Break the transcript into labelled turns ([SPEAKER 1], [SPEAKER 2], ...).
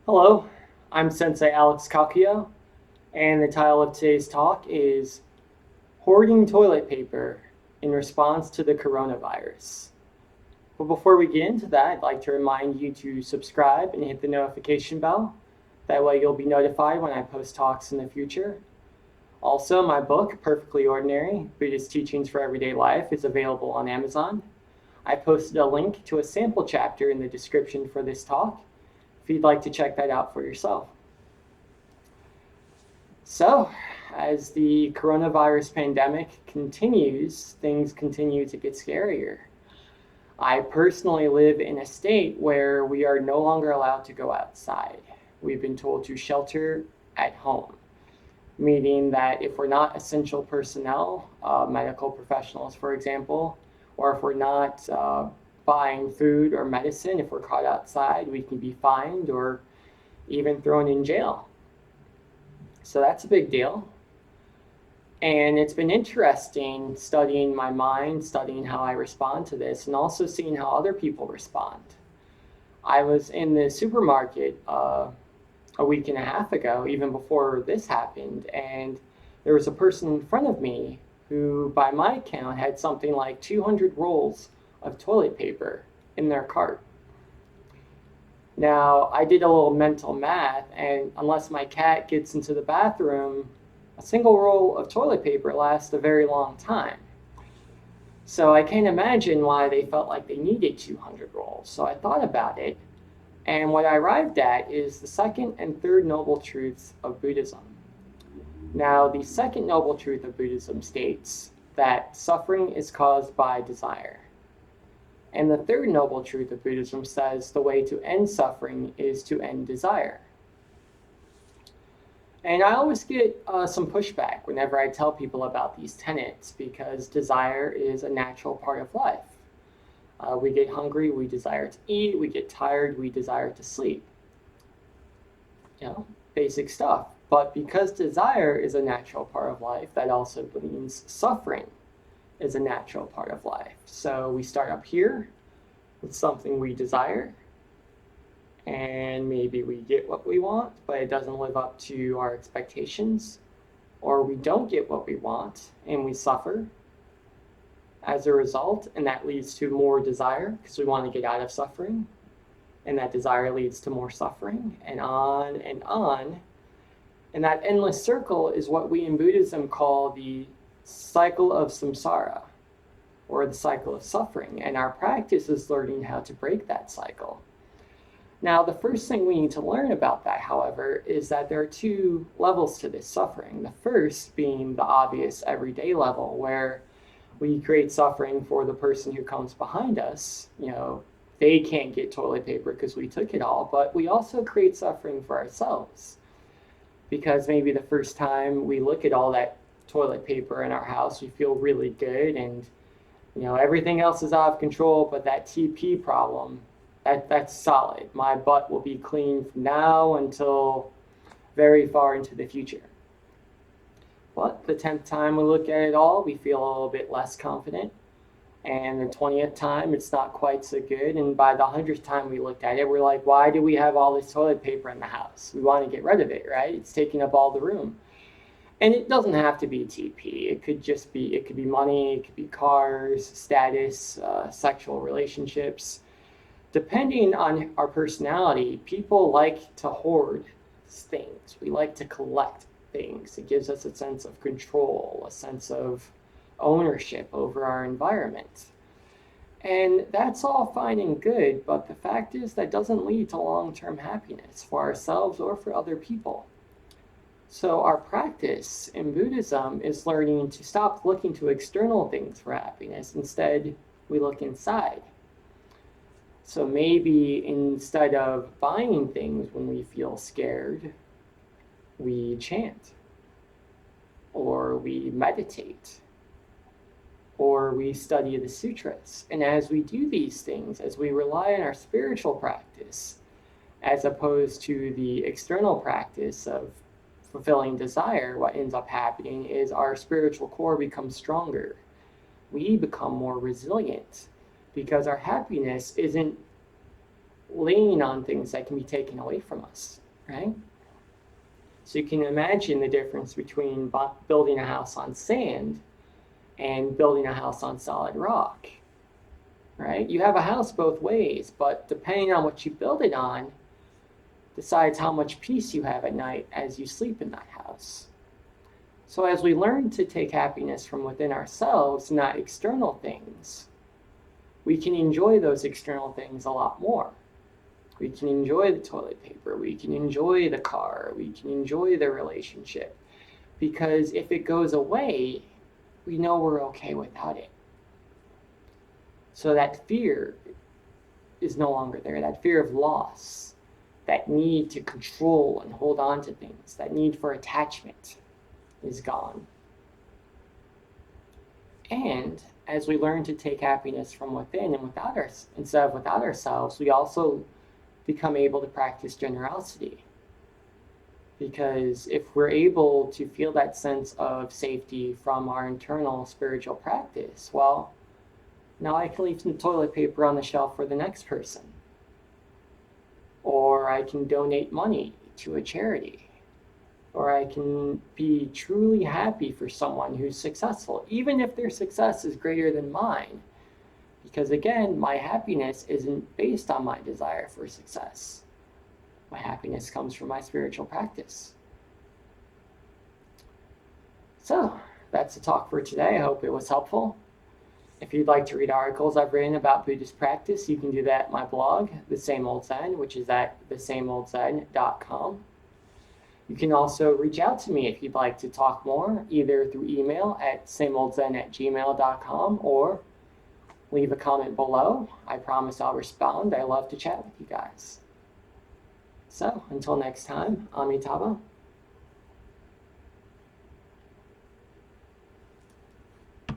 [SPEAKER 1] Hello, I'm Sensei Alex Kakio, and the title of today's talk is Hoarding Toilet Paper in Response to the Coronavirus. But before we get into that, I'd like to remind you to subscribe and hit the notification bell. That way you'll be notified when I post talks in the future. Also, my book, Perfectly Ordinary, Buddhist Teachings for Everyday Life, is available on Amazon. I posted a link to a sample chapter in the description for this talk, if you'd like to check that out for yourself. So, as the coronavirus pandemic continues, things continue to get scarier. I personally live in a state where we are no longer allowed to go outside. We've been told to shelter at home, meaning that if we're not essential personnel, medical professionals, for example, or if we're not buying food or medicine, if we're caught outside, we can be fined or even thrown in jail. So that's a big deal. And it's been interesting studying my mind, studying how I respond to this, and also seeing how other people respond. I was in the supermarket a week and a half ago, even before this happened, and there was a person in front of me who, by my count, had something like 200 rolls of toilet paper in their cart. Now, I did a little mental math, and unless my cat gets into the bathroom, a single roll of toilet paper lasts a very long time. So I can't imagine why they felt like they needed 200 rolls. So I thought about it, and what I arrived at is the second and third Noble Truths of Buddhism. Now, the second Noble Truth of Buddhism states that suffering is caused by desire. And the third Noble Truth of Buddhism says the way to end suffering is to end desire. And I always get some pushback whenever I tell people about these tenets because desire is a natural part of life. We get hungry, we desire to eat. We get tired, we desire to sleep. Basic stuff. But because desire is a natural part of life, that also means suffering is a natural part of life. So we start up here with something we desire, and maybe we get what we want, but it doesn't live up to our expectations, or we don't get what we want and we suffer as a result, and that leads to more desire because we want to get out of suffering, and that desire leads to more suffering, and on and on. And that endless circle is what we in Buddhism call the cycle of samsara, or the cycle of suffering, and our practice is learning how to break that cycle. Now, the first thing we need to learn about that, however, is that there are two levels to this suffering. The first being the obvious everyday level, where we create suffering for the person who comes behind us. They can't get toilet paper because we took it all, but we also create suffering for ourselves because maybe the first time we look at all that toilet paper in our house, we feel really good, and everything else is out of control, but that TP problem, that's solid. My butt will be clean from now until very far into the future. But the 10th time we look at it all, we feel a little bit less confident. And the 20th time, it's not quite so good. And by the 100th time we looked at it, we're like, why do we have all this toilet paper in the house? We want to get rid of it, right? It's taking up all the room. And it doesn't have to be TP. It could be money, it could be cars, status, sexual relationships. Depending on our personality, people like to hoard things. We like to collect things. It gives us a sense of control, a sense of ownership over our environment. And that's all fine and good, but the fact is that doesn't lead to long-term happiness for ourselves or for other people. So our practice in Buddhism is learning to stop looking to external things for happiness. Instead, we look inside. So maybe instead of buying things when we feel scared, we chant, or we meditate, or we study the sutras. And as we do these things, as we rely on our spiritual practice, as opposed to the external practice of fulfilling desire, what ends up happening is our spiritual core becomes stronger. We become more resilient because our happiness isn't lean on things that can be taken away from us, right? So you can imagine the difference between building a house on sand and building a house on solid rock, right? You have a house both ways, but depending on what you build it on, decides how much peace you have at night as you sleep in that house. So as we learn to take happiness from within ourselves, not external things, we can enjoy those external things a lot more. We can enjoy the toilet paper, we can enjoy the car, we can enjoy the relationship. Because if it goes away, we know we're okay without it. So that fear is no longer there, that fear of loss, that need to control and hold on to things, that need for attachment is gone. And as we learn to take happiness from within and instead of without ourselves, we also become able to practice generosity. Because if we're able to feel that sense of safety from our internal spiritual practice, well, now I can leave some toilet paper on the shelf for the next person. Or I can donate money to a charity. Or I can be truly happy for someone who's successful, even if their success is greater than mine. Because again, my happiness isn't based on my desire for success. My happiness comes from my spiritual practice. So, that's the talk for today. I hope it was helpful. If you'd like to read articles I've written about Buddhist practice, you can do that at my blog, The Same Old Zen, which is at thesameoldzen.com. You can also reach out to me if you'd like to talk more, either through email at sameoldzen@gmail.com or leave a comment below. I promise I'll respond. I love to chat with you guys. So, until next time, Amitabha.